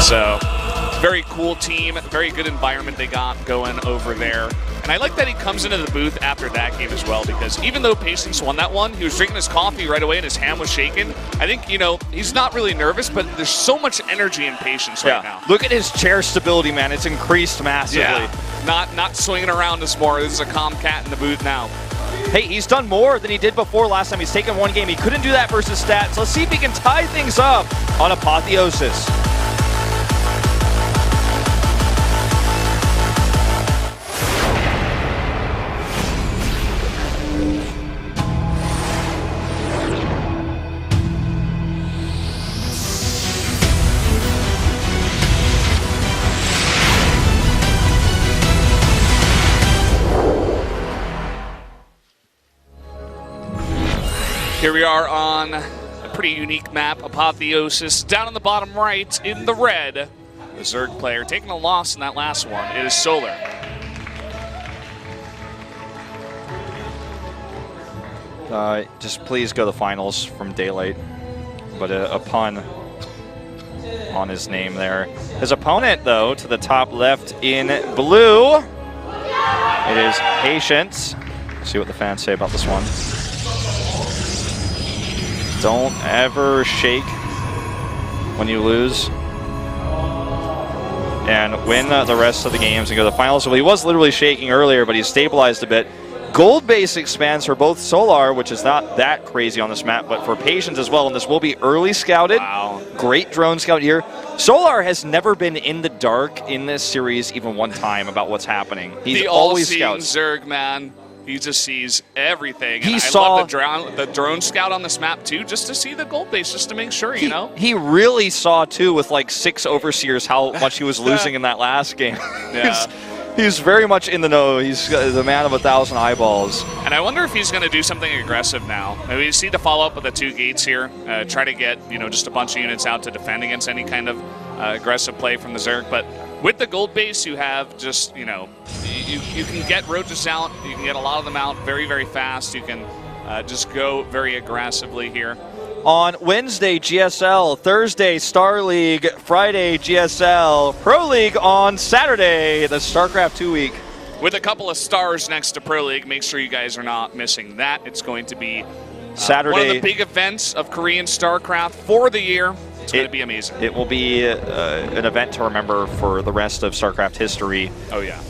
So, very cool team, very good environment they got going over there. And I like that he comes into the booth after that game as well, because even though Patience won that one, he was drinking his coffee right away and his hand was shaking. I think, you know, he's not really nervous, but there's so much energy in Patience right now. Look at his chair stability, man. It's increased massively. Yeah. Not swinging around this more. This is a calm cat in the booth now. Hey, he's done more than he did before last time. He's taken one game. He couldn't do that versus Stats. Let's see if he can tie things up on Apotheosis. Here we are on a pretty unique map, Apotheosis. Down in the bottom right, in the red, the Zerg player taking a loss in that last one. It is Solar. Just please go to the finals from Daylight. But a pun on his name there. His opponent, though, to the top left in blue, it is Patience. Let's see what the fans say about this one. Don't ever shake when you lose. And win the rest of the games and go to the finals. Well, he was literally shaking earlier, but he's stabilized a bit. Gold base expands for both Solar, which is not that crazy on this map, but for Patience as well. And this will be early scouted. Wow. Great drone scout here. Solar has never been in the dark in this series even one time about what's happening. He's always scouts. Zerg, man. He just sees everything. He and saw I love the drone scout on this map too, just to see the gold base, just to make sure, you know. He really saw too with like 6 overseers how much he was losing in that last game. Yeah. He's very much in the know. He's the man of 1,000 eyeballs. And I wonder if he's going to do something aggressive now. I mean, you see the follow up with the 2 gates here. Try to get, you know, just a bunch of units out to defend against any kind of aggressive play from the Zerg. But with the gold base, you have just, you know, you can get roaches out. You can get a lot of them out very, very fast. You can just go very aggressively here. On Wednesday, GSL. Thursday, Star League. Friday, GSL. Pro League on Saturday, the StarCraft 2 week. With a couple of stars next to Pro League. Make sure you guys are not missing that. It's going to be Saturday. One of the big events of Korean StarCraft for the year. It's going to be amazing. It will be an event to remember for the rest of StarCraft history. Oh, yeah.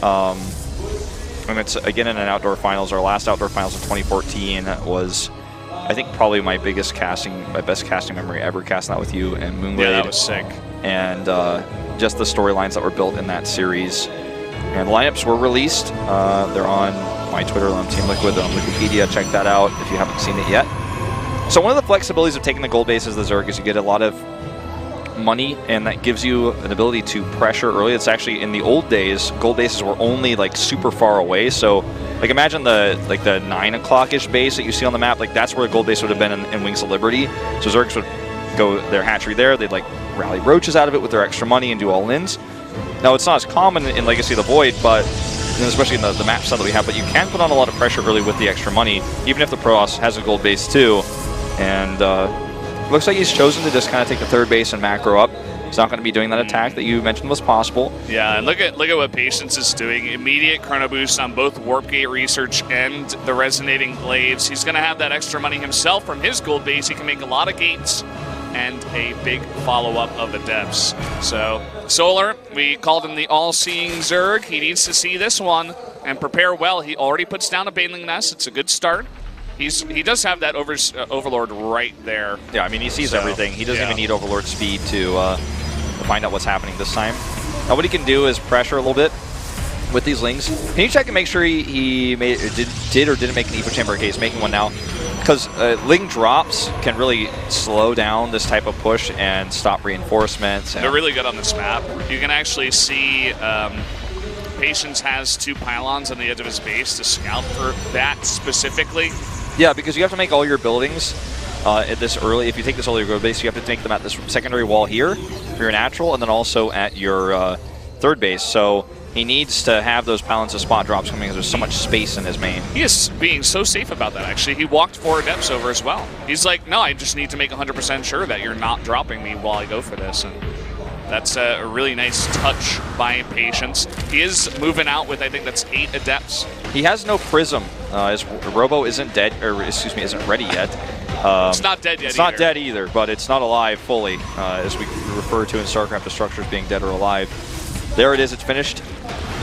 And it's, again, in an outdoor finals. Our last outdoor finals in 2014 was, I think, probably my best casting memory ever, casting that with you and Moonblade. Yeah, that was sick. And just the storylines that were built in that series. And the lineups were released. They're on my Twitter, on Team Liquid, on Wikipedia. Check that out if you haven't seen it yet. So one of the flexibilities of taking the gold base as the Zerg is you get a lot of money, and that gives you an ability to pressure early. It's actually, in the old days, gold bases were only like super far away. So like imagine the 9 o'clock-ish base that you see on the map. Like that's where a gold base would have been in Wings of Liberty. So Zergs would go their hatchery there. They'd like rally roaches out of it with their extra money and do all-ins. Now it's not as common in Legacy of the Void, but especially in the map style that we have, but you can put on a lot of pressure early with the extra money, even if the Protoss has a gold base too. And looks like he's chosen to just kind of take the third base and macro up. He's not going to be doing that attack that you mentioned was possible. Yeah, and look at what Patience is doing. Immediate chrono boost on both Warp Gate Research and the Resonating Glaives. He's going to have that extra money himself from his gold base. He can make a lot of gates and a big follow-up of the depths. So Solar, we called him the all-seeing Zerg. He needs to see this one and prepare well. He already puts down a Baneling Nest. It's a good start. He does have that Overlord right there. Yeah, I mean, he sees everything. He doesn't even need Overlord speed to find out what's happening this time. Now, what he can do is pressure a little bit with these Lings. Can you check and make sure he did or didn't make an Evo Chamber? Okay, he's making one now. Because Ling drops can really slow down this type of push and stop reinforcements. They're really good on this map. You can actually see Patience has 2 pylons on the edge of his base to scout for that specifically. Yeah, because you have to make all your buildings at this early. If you take this early gold base, you have to make them at this secondary wall here for your natural, and then also at your third base. So he needs to have those pylons of spot drops coming because there's so much space in his main. He is being so safe about that, actually. He walked 4 adepts over as well. He's like, no, I just need to make 100% sure that you're not dropping me while I go for this. And That's a really nice touch by Patience. He is moving out with, I think that's 8 Adepts. He has no Prism. His Robo isn't dead, or excuse me, isn't ready yet. It's not dead yet. It's not dead either, but it's not alive fully, as we refer to in StarCraft the structures being dead or alive. There it is, it's finished.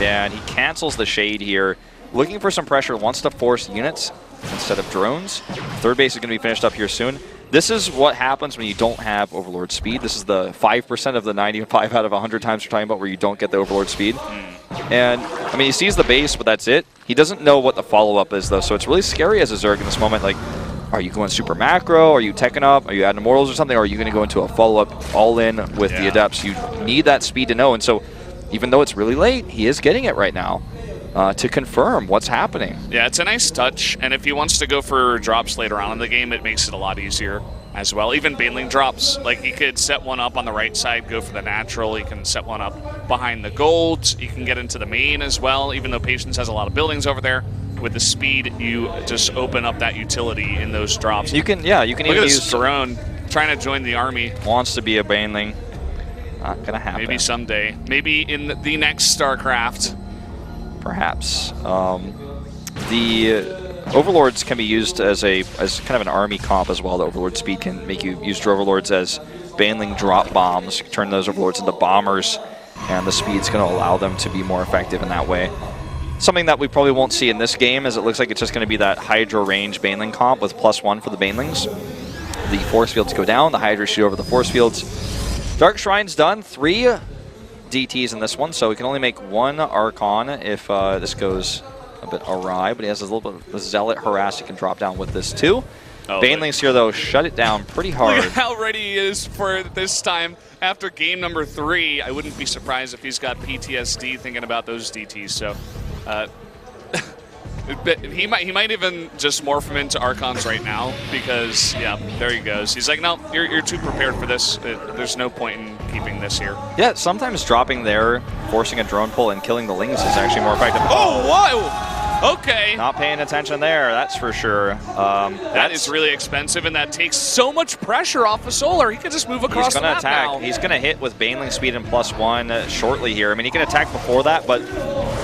And he cancels the Shade here. Looking for some pressure, wants to force units instead of drones. Third base is going to be finished up here soon. This is what happens when you don't have Overlord speed. This is the 5% of the 95 out of 100 times we're talking about where you don't get the Overlord speed. And, I mean, he sees the base, but that's it. He doesn't know what the follow-up is, though, so it's really scary as a Zerg in this moment. Like, are you going super macro? Are you teching up? Are you adding Immortals or something? Or are you going to go into a follow-up all-in with the Adepts? You need that speed to know, and so even though it's really late, he is getting it right now. To confirm what's happening. Yeah, it's a nice touch, and if he wants to go for drops later on in the game, it makes it a lot easier as well. Even Baneling drops, like he could set one up on the right side, go for the natural, he can set one up behind the gold, you can get into the main as well, even though Patience has a lot of buildings over there. With the speed, you just open up that utility in those drops. You can, yeah, you can even use drone trying to join the army. Wants to be a Baneling. Not gonna happen. Maybe someday. Maybe in the next StarCraft. Perhaps. The Overlords can be used as kind of an army comp as well. The Overlord speed can make you use your Overlords as Baneling drop bombs, turn those Overlords into bombers, and the speed's going to allow them to be more effective in that way. Something that we probably won't see in this game, as it looks like it's just going to be that Hydra range Baneling comp with +1 for the Banelings. The force fields go down, the Hydra shoot over the force fields. Dark Shrine's done, 3 DTs in this one, so he can only make 1 Archon if this goes a bit awry, but he has a little bit of Zealot harass he can drop down with this too. Banelings here, though, shut it down pretty hard. Look at how ready he is for this time. After game number 3, I wouldn't be surprised if he's got PTSD thinking about those DTs, so he might even just morph him into Archons right now because, yeah, there he goes. He's like, no, you're too prepared for this. There's no point in keeping this here. Yeah, sometimes dropping there, forcing a drone pull, and killing the Lings is actually more effective. Oh, whoa! Okay. Not paying attention there, that's for sure. That is really expensive, and that takes so much pressure off of Solar. He can just move across the map now. He's going to hit with Baneling speed and +1 shortly here. I mean, he can attack before that, but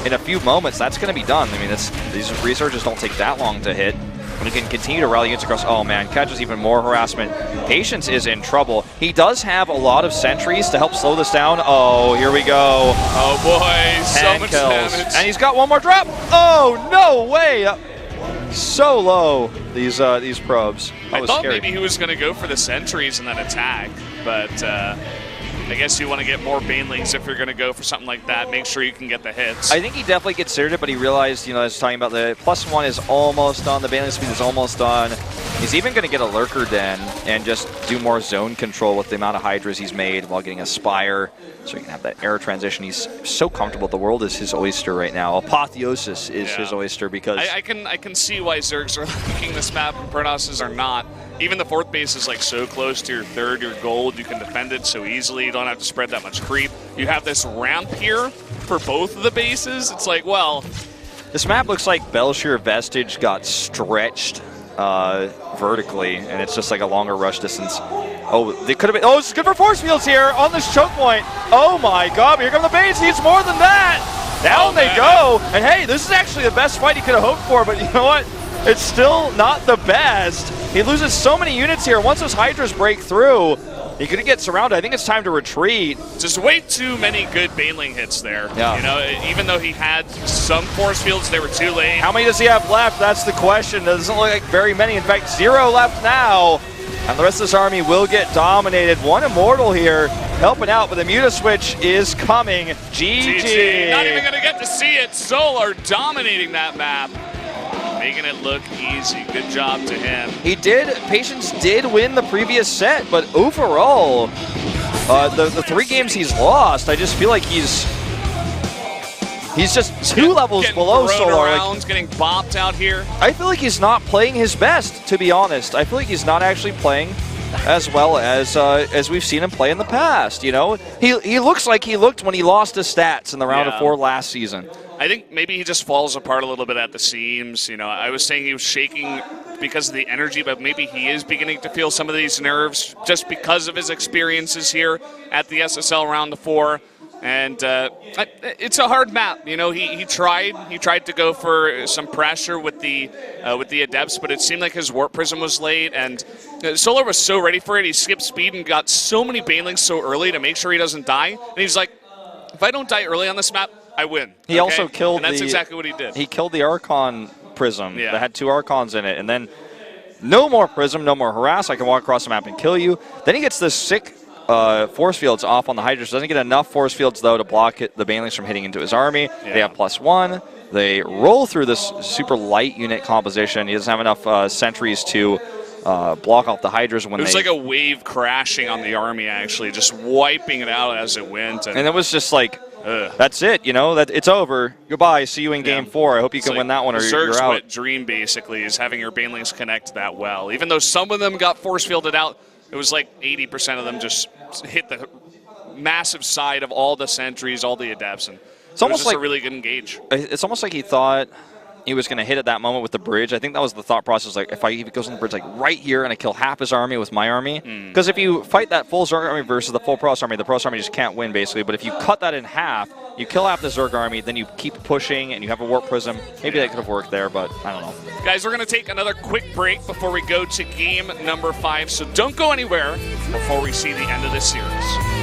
in a few moments, that's going to be done. I mean, these researches don't take that long to hit. And he can continue to rally units across. Oh, man, catches even more harassment. Patience is in trouble. He does have a lot of sentries to help slow this down. Oh, here we go. Oh, boy, so much damage. And he's got one more drop. Oh, no way. So low, these probes. I thought maybe he was going to go for the sentries and then attack, but I guess you want to get more Banelings if you're going to go for something like that. Make sure you can get the hits. I think he definitely considered it, but he realized, you know, I was talking about the +1 is almost done, the Baneling speed is almost done. He's even going to get a Lurker Den and just do more zone control with the amount of Hydras he's made while getting a Spire, so he can have that air transition. He's so comfortable. The world is his oyster right now. Apotheosis is his oyster because... I can see why Zergs are liking this map and Protoss are not. Even the 4th base is like so close to your 3rd, your gold. You can defend it so easily. You don't have to spread that much creep. You have this ramp here for both of the bases. It's like, well... This map looks like Belshir Vestige got stretched vertically, and it's just like a longer rush distance. Oh, they could have been... Oh, this is good for force fields here on this choke point. Oh my god, here come the base. He needs more than that. Down they go. And hey, this is actually the best fight he could have hoped for, but you know what? It's still not the best. He loses so many units here. Once those Hydras break through, he could get surrounded. I think it's time to retreat. Just way too many good Baneling hits there. Yeah. You know, even though he had some force fields, they were too late. How many does he have left? That's the question. Doesn't look like very many. In fact, 0 left now. And the rest of this army will get dominated. 1 Immortal here helping out, but the Muta-Switch is coming. GG. Not even going to get to see it. Solar dominating that map. Making it look easy. Good job to him. He did. Patience did win the previous set, but overall, the 3 games he's lost, I just feel like he's just 2 levels below Solar. Around, getting bopped out here. I feel like he's not playing his best, to be honest. I feel like he's not actually playing as well as we've seen him play in the past. You know, he looks like he looked when he lost his stats in the round of 4 last season. I think maybe he just falls apart a little bit at the seams. You know, I was saying he was shaking because of the energy, but maybe he is beginning to feel some of these nerves just because of his experiences here at the SSL Round of 4. And it's a hard map. You know, he tried to go for some pressure with the Adepts, but it seemed like his Warp Prism was late, and Solar was so ready for it. He skipped speed and got so many Banelings so early to make sure he doesn't die. And he's like, if I don't die early on this map, I win. He also killed and that's exactly what he did. He killed the Archon Prism that had 2 Archons in it, and then no more Prism, no more Harass. I can walk across the map and kill you. Then he gets this sick force fields off on the Hydras. Doesn't get enough force fields, though, to block the Banelings from hitting into his army. They have +1. They roll through this super light unit composition. He doesn't have enough sentries to block off the Hydras when it was like a wave crashing on the army, actually, just wiping it out as it went. And it was just like, that's it, you know, it's over. Goodbye. See you in Game 4. I hope you can win that one, or you're out. Wet dream, basically, is having your Banelings connect that well. Even though some of them got force fielded out, it was like 80% of them just hit the massive side of all the sentries, all the Adepts, and it's almost like a really good engage. It's almost like he thought he was going to hit at that moment with the bridge. I think that was the thought process. Like, if he goes on the bridge like right here and I kill half his army with my army, because if you fight that full Zerg army versus the full Protoss army, the Protoss army just can't win basically. But if you cut that in half, you kill half the Zerg army, then you keep pushing and you have a Warp Prism. Maybe that could have worked there, but I don't know. Guys, we're going to take another quick break before we go to game number 5. So don't go anywhere before we see the end of this series.